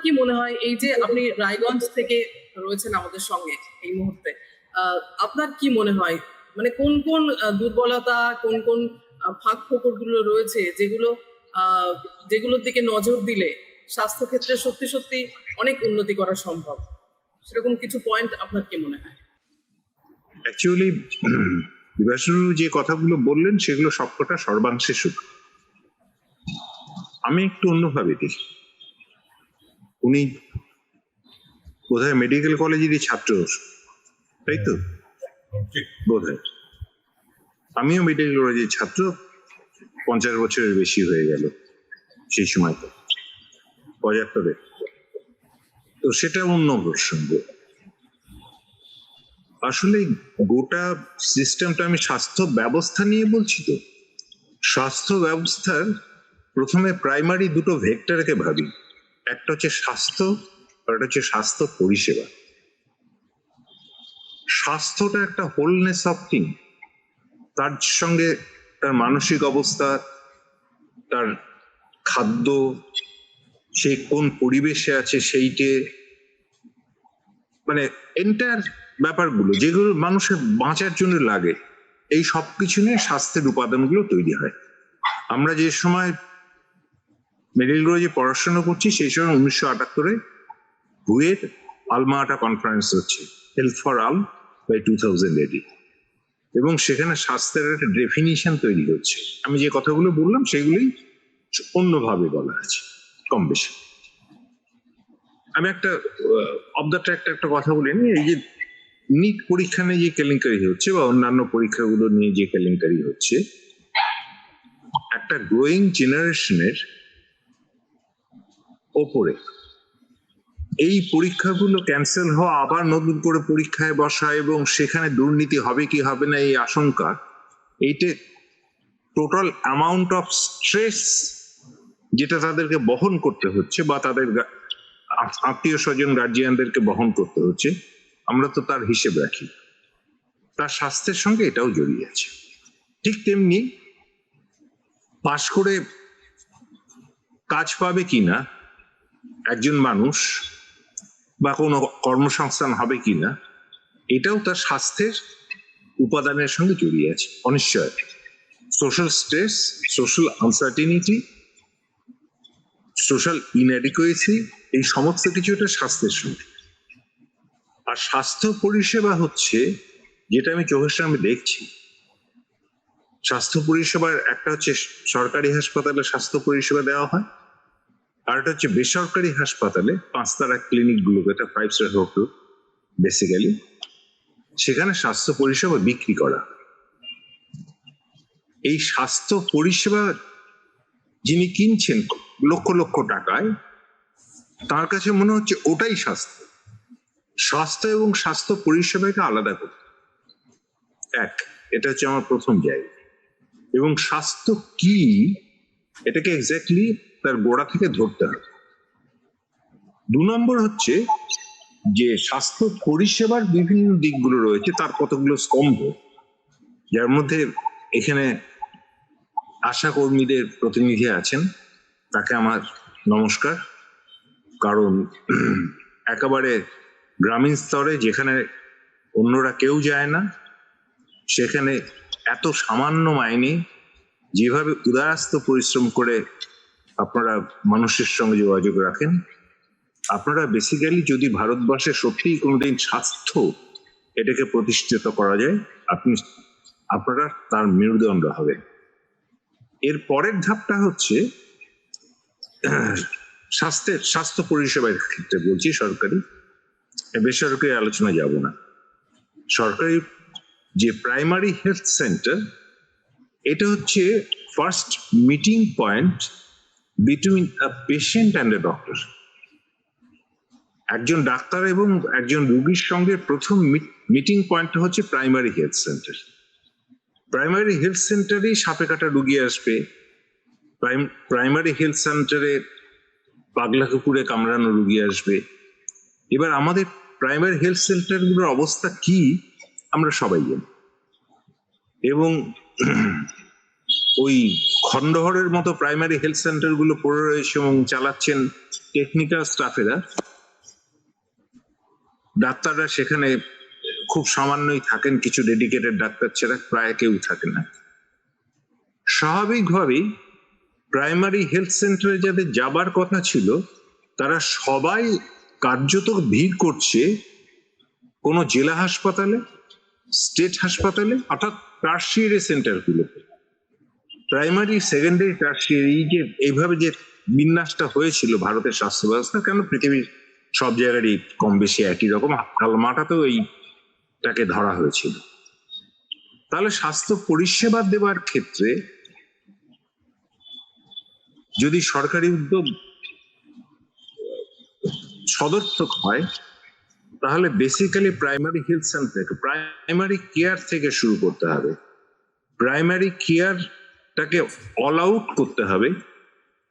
কি মনে হয়, এই যে আপনি রায়গঞ্জ থেকে রয়েছেন আমাদের সঙ্গে এই মুহূর্তে, আপনার কি মনে হয় মানে কোন কোন দুর্বলতা, কোন কোন ফাঁক ফোকর গুলো রয়েছে যেগুলোর দিকে নজর দিলে স্বাস্থ্য ক্ষেত্রে সত্যি সত্যি অনেক উন্নতি করা সম্ভব, সেরকম কিছু পয়েন্ট আপনার কি মনে হয়? অ্যাকচুয়ালি বিভাসু যে কথাগুলো বললেন সেগুলো সবকটা সর্বাংশে সুখ। আমি একটু অন্যভাবে দেখি। উনি বোধহয় মেডিকেল কলেজেরই ছাত্র, তাই তো? বোধহয় আমিও মেডিকেল কলেজের ছাত্র, 50 বছরের বেশি হয়ে গেল সেই সময়, তো 75-এ। তো সেটা অন্য প্রসঙ্গ। আসলে গোটা সিস্টেমটা, আমি স্বাস্থ্য ব্যবস্থা নিয়ে বলছি। তো স্বাস্থ্য ব্যবস্থার প্রথমে প্রাইমারি দুটো ভেক্টরকে ভাবি, একটা হচ্ছে স্বাস্থ্য আর একটা হচ্ছে স্বাস্থ্য পরিষেবা। স্বাস্থ্যটা একটা হোলনেস অফ থিং, তার সঙ্গে তার মানসিক অবস্থা, তার খাদ্য, সে কোন পরিবেশে আছে সেইটে, মানে এন্টায়ার ব্যাপারগুলো যেগুলো মানুষের বাঁচার জন্য লাগে, এই সব কিছু নিয়ে স্বাস্থ্যের উপাদানগুলো তৈরি হয়। আমরা যে সময় মেডিকেল কলেজে পড়াশোনা করছি সেই সময় 1978-এ হুয়ের আলমাটা কনফারেন্স হচ্ছে, হেলথ ফর আল বাই 2080, এবং সেখানে স্বাস্থ্যের একটা ডেফিনিশন তৈরি হচ্ছে। আমি যে কথাগুলো বললাম সেগুলোই অন্যভাবে বলা আছে কম বেশি। আমি একটা অফ দ্য ট্র্যাক একটা কথা বলিনি, এই যে নিট পরীক্ষা নিয়ে যে কেলেঙ্কারি হচ্ছে বা অন্যান্য পরীক্ষাগুলো নিয়ে যে কেলেঙ্কারি হচ্ছে, একটা গ্রোয়িং জেনারেশনের ওপরে এই পরীক্ষাগুলো ক্যান্সেল হওয়া, আবার নতুন করে পরীক্ষায় বসা এবং সেখানে দুর্নীতি হবে কি হবে না এই আশঙ্কা, এইটা টোটাল অ্যামাউন্ট অফ স্ট্রেস যেটা তাদেরকে বহন করতে হচ্ছে বা তাদের আত্মীয় স্বজন গার্জিয়ানদেরকে বহন করতে হচ্ছে, আমরা তো তার হিসেব রাখি। তার স্বাস্থ্যের সঙ্গে এটাও জড়িয়ে আছে। ঠিক তেমনি পাশ করে কাজ পাবে কিনা একজন মানুষ বা কোনো কর্মসংস্থান হবে কিনা, এটাও তার স্বাস্থ্যের উপাদানের সঙ্গে জড়িয়ে আছে। অনিশ্চয়তা, social stress, social uncertainty, social inadequacy, এই সমস্ত কিছু এটা স্বাস্থ্যের সঙ্গে। আর স্বাস্থ্য পরিষেবা হচ্ছে যেটা আমি চোখের সামনে দেখছি, স্বাস্থ্য পরিষেবার একটা হচ্ছে সরকারি হাসপাতালে স্বাস্থ্য পরিষেবা দেওয়া হয়, আর একটা হচ্ছে বেসরকারি হাসপাতালে 5 তারা ক্লিনিক গুলোকে, এটা 5 স্টার হোটেল বেসিক্যালি, সেখানে স্বাস্থ্য পরিষেবা বিক্রি করা। এই স্বাস্থ্য পরিষেবা যিনি কিনছেন লক্ষ লক্ষ টাকায়, তার কাছে মনে হচ্ছে ওটাই স্বাস্থ্য। স্বাস্থ্য এবং স্বাস্থ্য পরিষেবাকে আলাদা করতে, এটা হচ্ছে আমার প্রথম জায়গা। এবং স্বাস্থ্য কি এটাকে এক্স্যাক্টলি তার গোড়া থেকে ধরতে হবে। 2 নম্বর হচ্ছে যে স্বাস্থ্য পরিষেবার বিভিন্ন দিকগুলো রয়েছে, তার কতগুলো স্তম্ভ, যার মধ্যে এখানে আশা কর্মীদের প্রতিনিধি আছেন, তাকে আমার নমস্কার। কারণ একেবারে গ্রামীণ স্তরে যেখানে অন্যরা কেউ যায় না, সেখানে এত সামান্য মাইনে যেভাবে উদারস্ত পরিশ্রম করে আপনারা মানুষের সঙ্গে যোগাযোগ রাখেন, আপনারা বেসিক্যালি যদি ভারতবর্ষে সত্যিই কোনোদিন স্বাস্থ্য এটাকে প্রতিষ্ঠিত করা যায়, আপনারা তার মেরুদণ্ড হবেন। এর পরের ধাপটা হচ্ছে স্বাস্থ্য পরিষেবার ক্ষেত্রে বলছি, সরকারি বেসরকারি আলোচনা যাব না। সরকারি যে প্রাইমারি হেলথ সেন্টার, এটা হচ্ছে first meeting point between a patient and a doctor. একজন ডাক্তার এবং একজন রোগীর সঙ্গে প্রথম মিটিং পয়েন্টটা হচ্ছে primary health centre. Primary health সেন্টারে সাপে কাটা রুগী আসবে, প্রাইমারি হেলথ সেন্টারে পাগলা কুকুরে কামড়ানো রুগী আসবে। এবার আমাদের প্রাইমারি হেলথ সেন্টারগুলোর অবস্থা কি আমরা সবাই জানি, এবং ওই খণ্ডহরের মতো প্রাইমারি হেলথ সেন্টার গুলো পড়ে রয়েছে এবং চালাচ্ছেন টেকনিক্যাল স্টাফেরা, ডাক্তাররা সেখানে খুব সামান্যই থাকেন, কিছু ডেডিকেটেড ডাক্তার ছাড়া প্রায় কেউ থাকে না। স্বাভাবিকভাবেই প্রাইমারি হেলথ সেন্টারে যাদের যাবার কথা ছিল তারা সবাই কার্যত ভিড় করছে কোনো জেলা হাসপাতালে, স্টেট হাসপাতালে, অর্থাৎ টার্সিয়ারি সেন্টারগুলোতে। প্রাইমারি, সেকেন্ডারি, টার্সিয়ারি, এই যে এইভাবে যে বিন্যাসটা হয়েছিল ভারতের স্বাস্থ্য ব্যবস্থা, কেন পৃথিবীর সব জায়গারই কম বেশি একই রকম, কালমাটাতেও এইটাকে ধরা হয়েছিল। তাহলে স্বাস্থ্য পরিষেবা দেওয়ার ক্ষেত্রে যদি সরকারি উদ্যোগ সদর্থক হয় তাহলে basically primary health centre, primary care থেকে শুরু করতে হবে। প্রাইমারি কেয়ারটাকে অল আউট করতে হবে,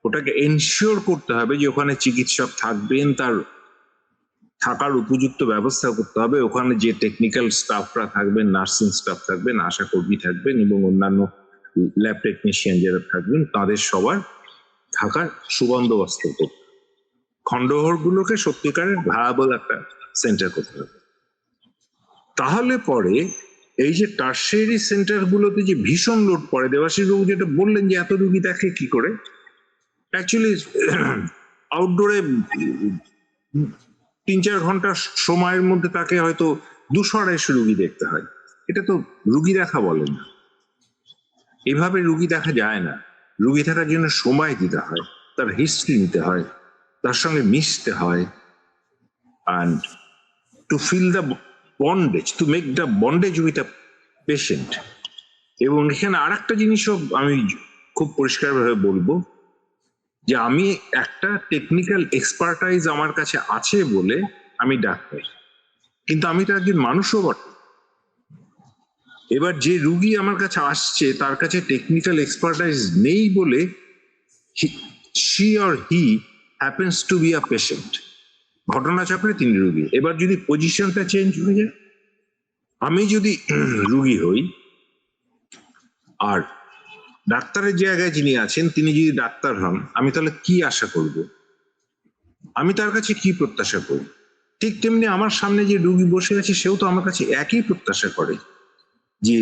ওটাকে এনশিওর করতে হবে যে ওখানে চিকিৎসক থাকবেন, তার থাকার উপযুক্ত ব্যবস্থা করতে হবে, ওখানে যে টেকনিক্যাল স্টাফরা থাকবেন, নার্সিং স্টাফ থাকবেন, আশা কর্মী থাকবেন এবং অন্যান্য ল্যাব টেকনিশিয়ান যারা থাকবেন তাদের সবার থাকার সুবন্দোবস্ত করতে, খণ্ডঘরগুলোকে সত্যিকারের ভায়াবল একটা সেন্টার করতে হবে। তাহলে পরে এই যে টার্সিয়ারি সেন্টার গুলোতে যে ভীষণ লোড পড়ে, দেবাশিস বাবু যেটা বললেন যে এত রুগী দেখে কি করে, অ্যাকচুয়ালি আউটডোরে 3-4 ঘন্টা সময়ের মধ্যে তাকে হয়তো 200-250 রুগী দেখতে হয়। এটা তো রুগী দেখা বলে না, এভাবে রুগী দেখা যায় না। রুগী থাকার জন্য সময় দিতে হয়, তার হিস্ট্রি নিতে হয়, তার সঙ্গে মিশতে হয়, and to feel the bondage, to make the bondage with a patient. এবং এখানে আর একটা জিনিসও আমি খুব পরিষ্কারভাবে বলবো যে আমি একটা টেকনিক্যাল এক্সপার্টাইজ আমার কাছে আছে বলে আমি ডাক্তার, কিন্তু আমি তো একজন মানুষও বটে। এবার যে রুগী আমার কাছে আসছে তার কাছে টেকনিক্যাল এক্সপার্টাইজ নেই বলে she or he happens to be a patient, ঘটনাচক্রে তিনি রুগী। এবার যদি পজিশনটা চেঞ্জ হয়ে যায়, আমি যদি রুগী হই আর ডাক্তারের জায়গায় যিনি আছেন তিনি যদি ডাক্তার হন, আমি তাহলে কি আশা করব, আমি তার কাছে কি প্রত্যাশা করি? ঠিক তেমনি আমার সামনে যে রুগী বসে আছে সেও তো আমার কাছে একই প্রত্যাশা করে যে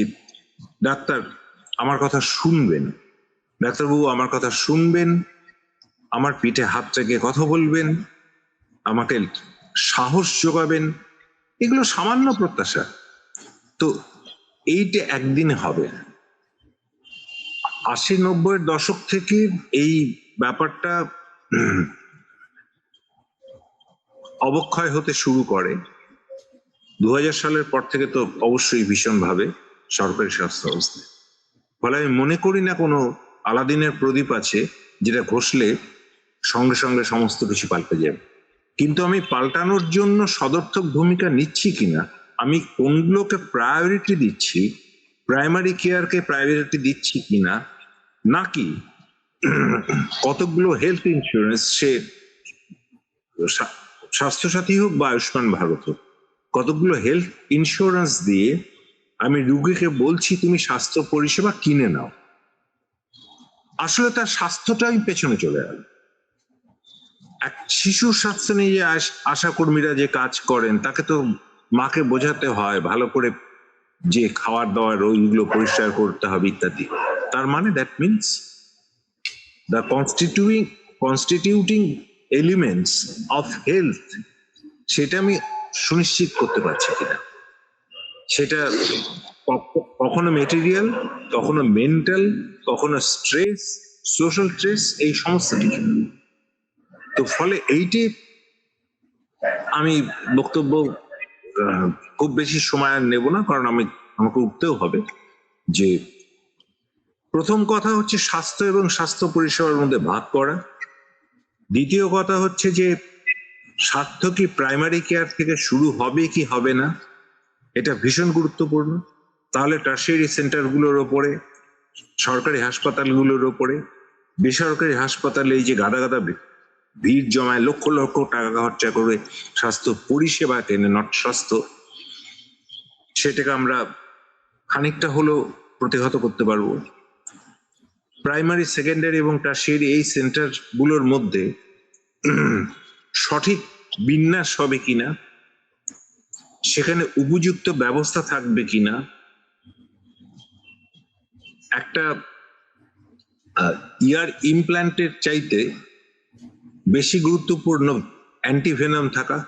ডাক্তার আমার কথা শুনবেন, ডাক্তারবাবু আমার কথা শুনবেন, আমার পিঠে হাত রেখে কথা বলবেন, আমাকে সাহস যোগাবেন। এগুলো সামান্য প্রত্যাশা, তো এইটা একদিনে হবে না। 80-90-এর দশক থেকে এই ব্যাপারটা অবক্ষয় হতে শুরু করে। 2000 সালের পর থেকে তো অবশ্যই ভীষণভাবে সরকারি স্বাস্থ্য ব্যবস্থায়। ফলে আমি মনে করি না কোনো আলাদিনের প্রদীপ আছে যেটা ঘষলে সঙ্গে সঙ্গে সমস্ত কিছু পাল্টে যাবে। কিন্তু আমি পাল্টানোর জন্য সদর্থক ভূমিকা নিচ্ছি কিনা, আমি কোনগুলোকে প্রায়োরিটি দিচ্ছি, প্রাইমারি কেয়ারকে প্রায়োরিটি দিচ্ছি কিনা, নাকি কতগুলো হেলথ ইন্স্যুরেন্স, সে স্বাস্থ্যসাথী হোক বা আয়ুষ্মান ভারত হোক, কতগুলো হেলথ ইন্স্যুরেন্স দিয়ে আমি রুগীকে বলছি তুমি স্বাস্থ্য পরিষেবা কিনে নাও, আসলে তার স্বাস্থ্যটাই পেছনে চলে গেল। এক শিশুর স্বাস্থ্য নিয়ে যে আশা কর্মীরা যে কাজ করেন তাকে তো মাকে বোঝাতে হয় ভালো করে যে খাবার দাবার ওইগুলো পরিষ্কার করতে হবে ইত্যাদি। তার মানে that means the constituting elements of health, সেটা আমি সুনিশ্চিত করতে পারছি কিনা, সেটা কখনো মেটেরিয়াল, কখনো মেন্টাল, কখনো স্ট্রেস, সোশ্যাল স্ট্রেস, এই সমস্ত কিছু। তো ফলে এইটি আমি বক্তব্য খুব বেশি সময় নেব না, কারণ আমাকে উঠতেও হবে। যে প্রথম কথা হচ্ছে স্বাস্থ্য এবং স্বাস্থ্য পরিষেবার মধ্যে ভাগ করা। দ্বিতীয় কথা হচ্ছে যে স্বাস্থ্য কি প্রাইমারি কেয়ার থেকে শুরু হবে কি হবে না, এটা ভীষণ গুরুত্বপূর্ণ। তাহলে টার্সিয়ারি সেন্টারগুলোর ওপরে, সরকারি হাসপাতালগুলোর ওপরে, বেসরকারি হাসপাতালে এই যে গাদা গাদা ভিড় জমায়, লক্ষ লক্ষ টাকা খরচা করে স্বাস্থ্য পরিষেবা কেনে, নট স্বাস্থ্য, সেটাকে আমরা খানিকটা হলেও প্রতিহত করতে পারবো। প্রাইমারি, সেকেন্ডারি এবং টারশিয়ারি এই সেন্টারগুলোর মধ্যে সঠিক বিন্যাস হবে কিনা, সেখানে উপযুক্ত ব্যবস্থা থাকবে কিনা, একটা ইয়ার ইমপ্ল্যান্টের চাইতে বেশি গুরুত্বপূর্ণ অ্যান্টিভেনাম থাকা,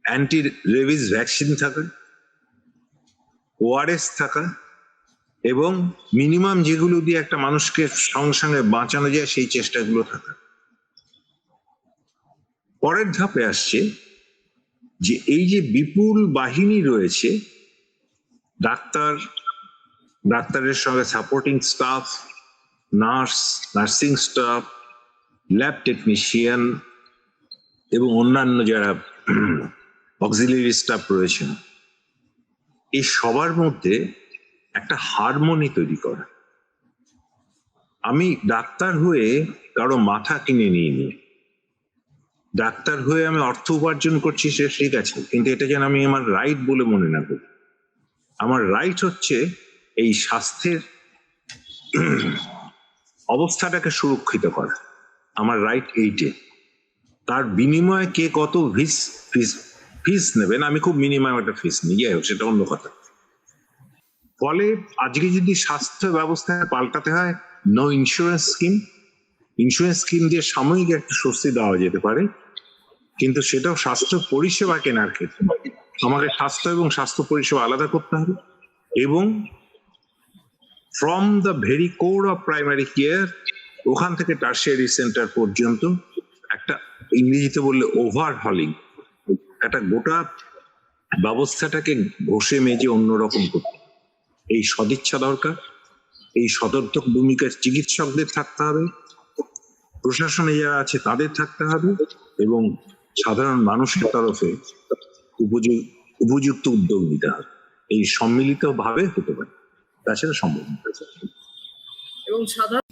অ্যান্টি রেবিস ভ্যাকসিন থাকা, ওআরএস থাকা, এবং মিনিমাম যেগুলো দিয়ে একটা মানুষকে সঙ্গে সঙ্গে বাঁচানো যায় সেই চেষ্টাগুলো থাকা। পরের ধাপে আসছে যে এই যে বিপুল বাহিনী রয়েছে, ডাক্তারের সঙ্গে supporting staff, nursing staff, lab technician এবং অন্যান্য যারা অক্সিলারি স্টাফ রয়েছেন, এই সবার মধ্যে একটা হারমোনি তৈরি করা। আমি ডাক্তার হয়ে কারো মাথা কিনে নিইনি, ডাক্তার হয়ে আমি অর্থ উপার্জন করছি, সে ঠিক আছে, কিন্তু এটা যেন আমি আমার রাইট বলে মনে না করি। আমার রাইট হচ্ছে এই স্বাস্থ্যের অবস্থাটাকে সুরক্ষিত করা, আমার রাইট এইটে। তার বিনিময়ে কে কত ফিস নেবেন, আমি খুব মিনিমাম একটা ফিস নিই, যাই হোক সেটা অন্য কথা। ফলে আজকে যদি স্বাস্থ্য ব্যবস্থা পাল্টাতে হয়, নো ইন্স্যুরেন্স স্কিম দিয়ে সাময়িক একটা স্বস্তি দেওয়া যেতে পারে, কিন্তু সেটাও স্বাস্থ্য পরিষেবা কেনার ক্ষেত্রে আমাকে স্বাস্থ্য এবং স্বাস্থ্য পরিষেবা আলাদা করতে হবে, এবং from the very core of primary care, ওখান থেকে টারশিয়ারি সেন্টার পর্যন্ত একটা, ইংরেজিতে বললে ওভারহলিং, একটা গোটা ব্যবস্থাটাকে ঘষে মেজে অন্যরকম করতে। এই সদিচ্ছা দরকার, এই সদর্থক ভূমিকার চিকিৎসকদের থাকতে হবে, প্রশাসনে যারা আছে তাদের থাকতে হবে, এবং সাধারণ মানুষের তরফে উপযুক্ত উদ্যোগ নিতে হবে। এই সম্মিলিত ভাবে হতে পারে, তাছাড়া সম্ভব নয়। এবং সাধারণ